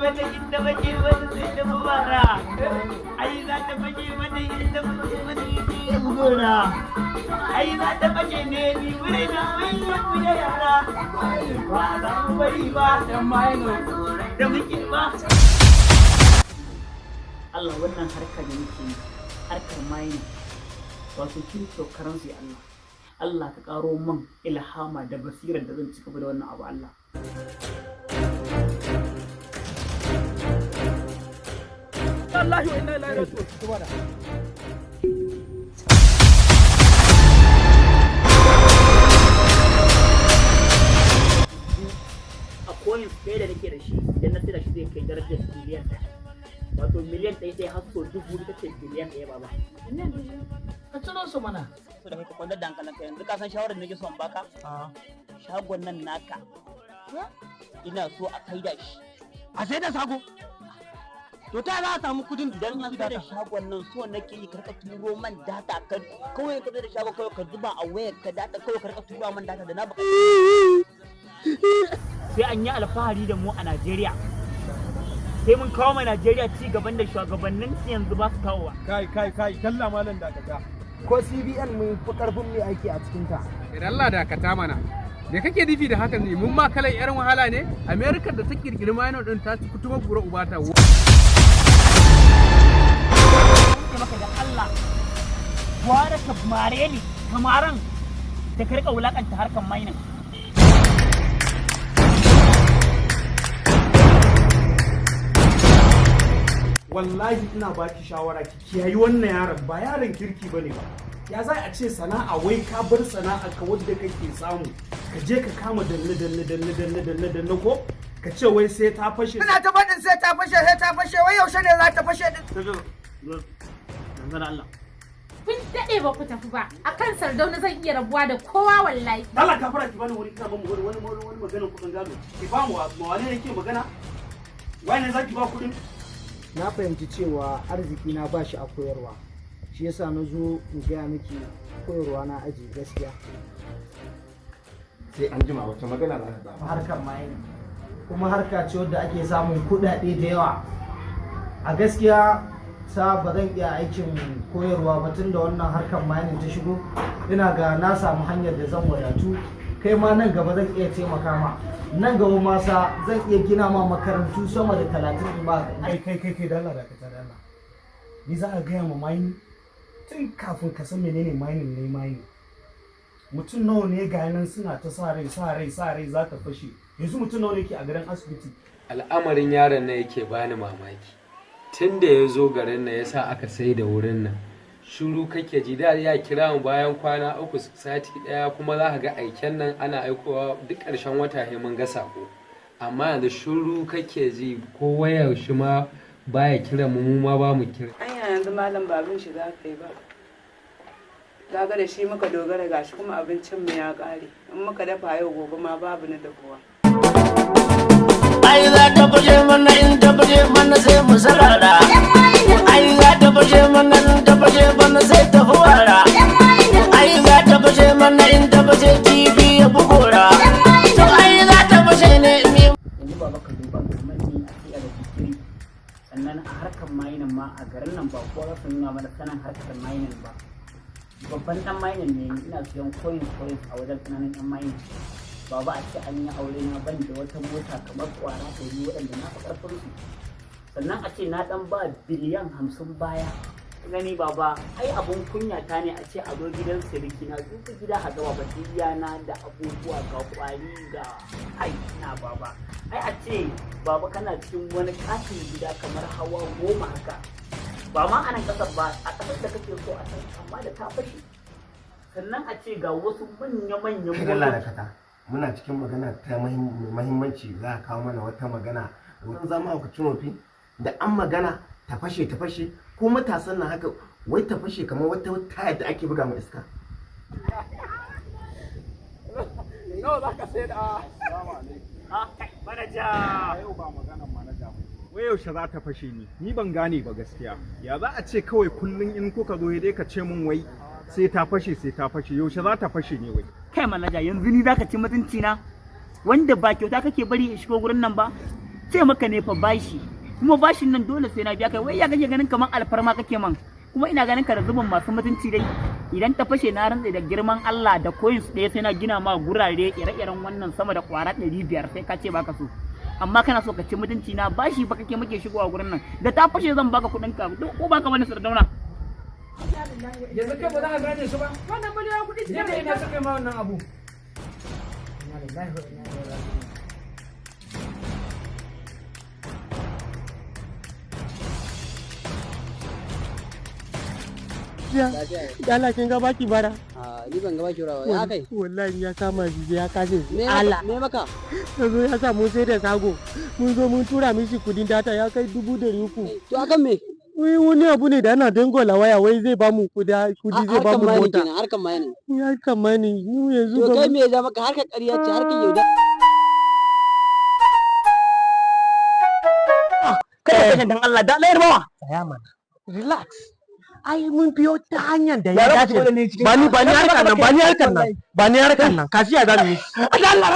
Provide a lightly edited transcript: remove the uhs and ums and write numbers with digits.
mana inda bace mana sai da mubara. Ai za ta bace mana inda bace mana gora. Ai za ta bace ne ni wurin na manyan mu da yara. Ba za mu bari ba dan maino da muke ba. Allah wannan harkar da muke harkar maino wato kin tokaran su Allah. Allah ka karo man ilhama da basirar da zan cika da wannan abu Allah. Wallahi wa inna ilaihi raji'un. Subhana. Akwai sai da nake da shi idan na tsira shi zai kai darajar miliyan ɗaya. Wato miliyan ɗaya sai har so 1000 take miliyan ɗaya baba. Ka tsoro su mana. So da kai ka kwantar da hankalinka yanzu ka san shawarar da nake son baka? Shagon nan naka. Ina so a kai da shi. A sai da sako. To ta za a samu kudin idan an da shagon nan so nake yi karka turo man data ka kawai ka da shagon kawai ka zuba a wayar ka data kawai karka turo man data da na baka. Sai an yi alfahari da mu a Najeriya. Sai mun kawo mai Najeriya ci gaban da shugabannin yanzu ba su kawowa. Kai kalla malam dakata. Ko CBN mun fi karfin mai aiki a cikin ta. Idan Allah dakata mana. Me kake nufi da hakan ne? Mun ma kalan yar wahala ne? America da ta kirkiri mino din ta kutuma gura ubata. Maka da Allah. Ware ka mare ni kamaran da ka rika wulakanta harkan mining. Wallahi ina baki shawara ki kiyayi wannan yaron ba yaron kirki bane ba. Ya za a ce sana'a wai ka bar sana'a ka wadda kake samu ka je ka kama danne ko ka ce wai sai ta fashe. Ina ta faɗin sai ta fashe wai yaushe ne za ta fashe din. Yanzu da Allah. Kun daɗe ba ku tafi ba akan Sardauna zan iya rabuwa da kowa wallahi. Allah ka fara ki bani wuri ka ba mu wani magana kudin gado. Ki ba mu wane ne ke magana? Wai ne zaki ba kudin? Na fahimci cewa arziki na ba shi a koyarwa shi yasa na zo in gaya miki koyarwa na aji gaskiya Sai an jima wata magana za ta ba. harkar mayin kuma harka ce wadda ake samun kuɗaɗe da yawa a gaskiya sa ba zan iya aikin koyarwa ba tun da wannan harkar mayin ta shigo ina ga na samu hanyar da zan wadatu kai ma nan gaba zan iya taimaka ma nan gaba ma sa zan iya gina ma makarantu sama da 30 in ba Kai da Allah dakata da Allah. Ni za a gaya ma mining tun kafin ka san menene mining ne mining. Mutum nawa ne ga nan suna ta sa rai za ta fashe. Yanzu mutum nawa ne ke a garin asibiti. Al'amarin yaron nan yake bani mamaki. Tun da ya zo garin nan yasa aka sai da wurin nan. Shuru kake ji da ya kira mu bayan kwana 3 sati daya kuma za ka ga aiken nan ana aikowa duk ƙarshen wata sai mun ga sako. Amma yanzu shuru kake ji ko wayar shi ma baya kira mu ma ba mu kira. Anya yanzu malam babin shi za ka yi ba. Kaga da shi muka dogara gashi kuma abincin mu ya ƙare. In muka dafa yau gobe ma babu na dafuwa. Ai za ta fashe mana in ta fashe mana sai mu sarara. Ai za ta fashe mana in ta fashe mana sai ta huwara. Ai za ta fashe mana in ta fashe TV ya bugora. To ai za ta fashe ne mi. Yanzu baba ka duba kamar ni a ce da digiri. Sannan a harkar mayinan ma a garin nan ba kowa za su nuna mana sanin harkar mayinan ba. Babban dan mayinan ne ina siyan coins a wajen kananan dan mayinan. Baba a ce an yi aure na ban da wata mota kamar kwara ta yi waɗanda na fi ƙarfin su. Sannan a ce na ɗan ba biliyan 50 baya. Gani baba ai abun kunya ta ne a ce a zo gidan siriki na duka gida a gaba batiriya na da abubuwa ga kwari ga ai na baba. Ai a ce baba kana cikin wani katin gida kamar hawa 10 haka. Ba ma a nan ƙasar ba a ƙasar da kake so a san amma da ta fashe. Sannan a ce ga wasu manya-manyan Muna cikin magana ta muhimmanci za a kawo mana wata magana wani zama a kucin rufi da an magana ta fashe ko matasan nan haka wai ta fashe kamar wata taya da ake buga mai iska. Nawa za ka sai da manaja. Yau ba maganan manaja ba. Wai yaushe za ta fashe ni ban gane ba gaskiya. Ya za a ce kawai kullum in kuka zo dai ka ce min wai sai ta fashe yaushe za ta fashe ne wai. Kai manaja yanzu ni zaka ci mutunci na wanda ba kyauta kake bari in shigo gurin nan ba ce maka ne fa bashi, kuma bashin nan dole sai na biya kai. Wai ya kake ganin kamar alfarma kake man, kuma ina ganin ka da zubin masu mutunci dai. Idan ta fashe na rantsa da girman Allah da coins ɗaya sai na gina ma gurare ire-iren wannan sama da kwara 500 sai ka ce baka so. Amma kana so ka ci mutunci na, bashi fa kake muke shigowa gurin nan, da ta fashe zan baka kuɗin ka ko baka bani Sardauna. Yanzu kai ba za ka gane su ba? Wannan ba da kuɗi Ne da ina suka yi ma wannan abu. Ya Allah kin ga baki bara. Ni ban ga baki bara ya kai. Wallahi ya kama shi ya kaje. Allah. Me maka? Yanzu ya sa mun sai da sago. Mun zo mun tura mishi kudin data ya kai 300. To akan me? Wani abu ne da ana dangola waya wai zai ba mu kudi zai ba mu mota. Harkan mai ne. Harkan mai ne. Mu yanzu to kai me ya ja maka harkar ƙarya ce harkar yauda. Kai dan Allah da layar bawa. Saya mana. Relax. Ai mun biyo ta hanyar da ya dace. Ba ni harkar nan. Kasiya za mu yi. Allah,